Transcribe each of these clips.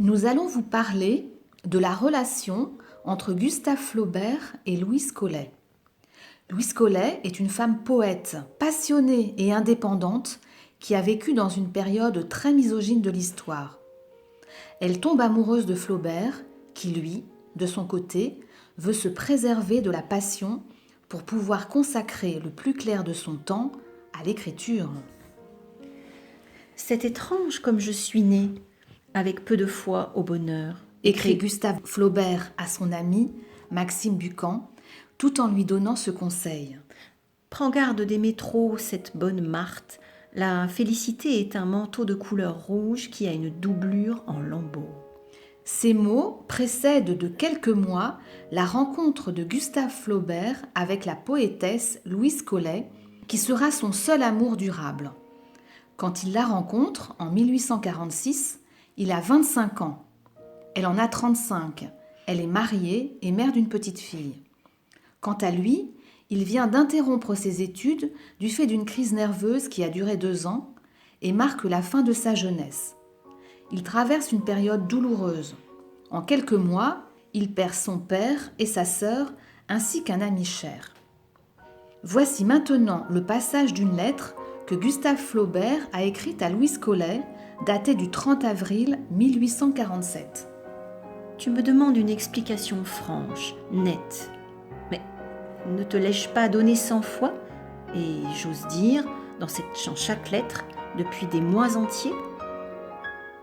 Nous allons vous parler de la relation entre Gustave Flaubert et Louise Collet. Louise Collet est une femme poète, passionnée et indépendante qui a vécu dans une période très misogyne de l'histoire. Elle tombe amoureuse de Flaubert, qui lui, de son côté, veut se préserver de la passion pour pouvoir consacrer le plus clair de son temps à l'écriture. C'est étrange comme je suis née, avec peu de foi au bonheur, Écrit Gustave Flaubert à son ami Maxime Buchan, tout en lui donnant ce conseil. Prends garde d'aimer trop cette bonne Marthe. La félicité est un manteau de couleur rouge qui a une doublure en lambeaux. Ces mots précèdent de quelques mois la rencontre de Gustave Flaubert avec la poétesse Louise Collet, qui sera son seul amour durable. Quand il la rencontre, en 1846, il a 25 ans. Elle en a 35. Elle est mariée et mère d'une petite fille. Quant à lui, il vient d'interrompre ses études du fait d'une crise nerveuse qui a duré 2 ans et marque la fin de sa jeunesse. Il traverse une période douloureuse. En quelques mois, il perd son père et sa sœur ainsi qu'un ami cher. Voici maintenant le passage d'une lettre que Gustave Flaubert a écrite à Louise Collet, datée du 30 avril 1847. Tu me demandes une explication franche, nette. Mais ne te l'ai-je pas donnée 100 fois? Et j'ose dire, dans chaque lettre, depuis des mois entiers?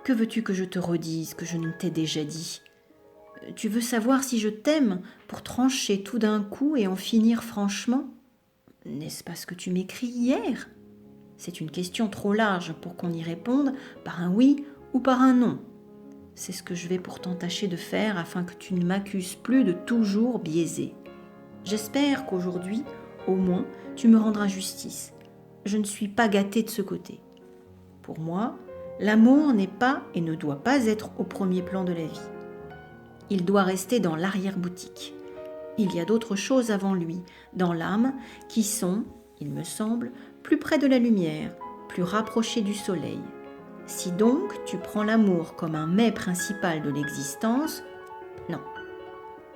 Que veux-tu que je te redise que je ne t'ai déjà dit? Tu veux savoir si je t'aime pour trancher tout d'un coup et en finir franchement? N'est-ce pas ce que tu m'écris hier? C'est une question trop large pour qu'on y réponde par un oui ou par un non. C'est ce que je vais pourtant tâcher de faire afin que tu ne m'accuses plus de toujours biaiser. J'espère qu'aujourd'hui, au moins, tu me rendras justice. Je ne suis pas gâtée de ce côté. Pour moi, l'amour n'est pas et ne doit pas être au premier plan de la vie. Il doit rester dans l'arrière-boutique. Il y a d'autres choses avant lui, dans l'âme, qui sont, il me semble, plus près de la lumière, plus rapprochées du soleil. Si donc tu prends l'amour comme un mets principal de l'existence, non.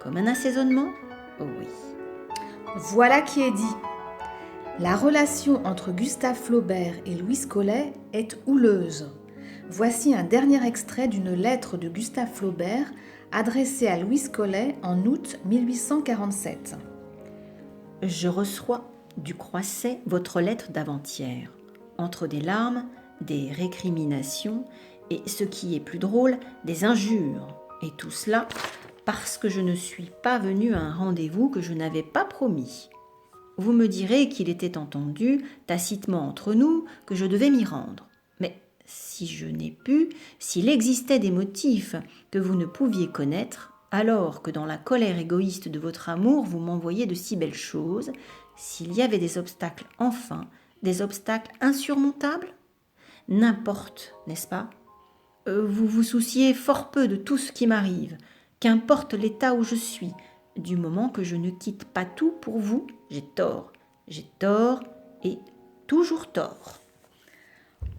Comme un assaisonnement, oui. Voilà qui est dit. La relation entre Gustave Flaubert et Louise Collet est houleuse. Voici un dernier extrait d'une lettre de Gustave Flaubert adressée à Louise Collet en août 1847. Je reçois du Croisset votre lettre d'avant-hier, entre des larmes, des récriminations et, ce qui est plus drôle, des injures. Et tout cela parce que je ne suis pas venue à un rendez-vous que je n'avais pas promis. Vous me direz qu'il était entendu, tacitement entre nous, que je devais m'y rendre. Mais si je n'ai pu, s'il existait des motifs que vous ne pouviez connaître, alors que dans la colère égoïste de votre amour vous m'envoyez de si belles choses, s'il y avait des obstacles enfin, des obstacles insurmontables? N'importe, n'est-ce pas? Vous vous souciez fort peu de tout ce qui m'arrive, qu'importe l'état où je suis, du moment que je ne quitte pas tout pour vous, j'ai tort et toujours tort.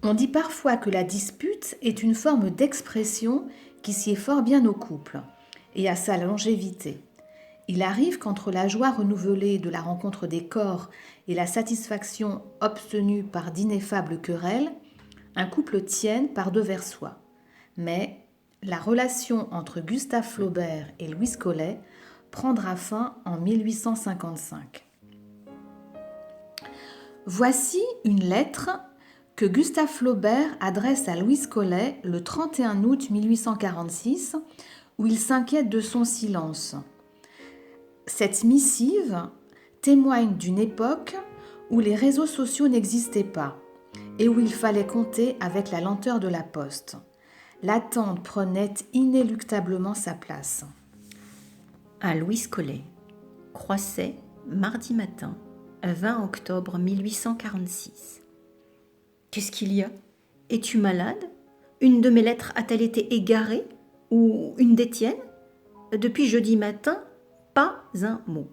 On dit parfois que la dispute est une forme d'expression qui sied fort bien au couple et à sa longévité. Il arrive qu'entre la joie renouvelée de la rencontre des corps et la satisfaction obtenue par d'ineffables querelles, un couple tienne par devers soi. Mais la relation entre Gustave Flaubert et Louise Collet prendra fin en 1855. Voici une lettre que Gustave Flaubert adresse à Louise Collet le 31 août 1846, où il s'inquiète de son silence. Cette missive témoigne d'une époque où les réseaux sociaux n'existaient pas et où il fallait compter avec la lenteur de la poste. L'attente prenait inéluctablement sa place. À Louise Collet, Croisset, mardi matin, 20 octobre 1846. Qu'est-ce qu'il y a? Es-tu malade? Une de mes lettres a-t-elle été égarée? Ou une des tiennes? Depuis jeudi matin, pas un mot.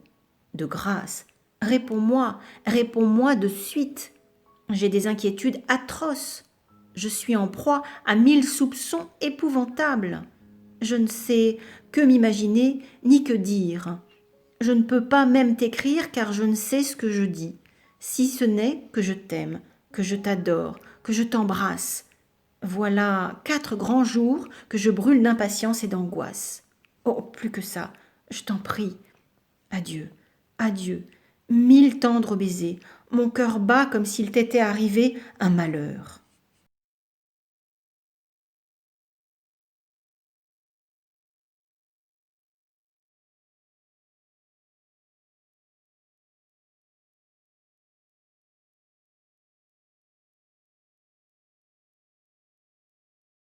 De grâce, réponds-moi de suite. J'ai des inquiétudes atroces. Je suis en proie à 1000 soupçons épouvantables. Je ne sais que m'imaginer ni que dire. Je ne peux pas même t'écrire car je ne sais ce que je dis, si ce n'est que je t'aime, que je t'adore, que je t'embrasse. Voilà 4 grands jours que je brûle d'impatience et d'angoisse. Oh, plus que ça, je t'en prie. Adieu, adieu, 1000 tendres baisers. Mon cœur bat comme s'il t'était arrivé un malheur.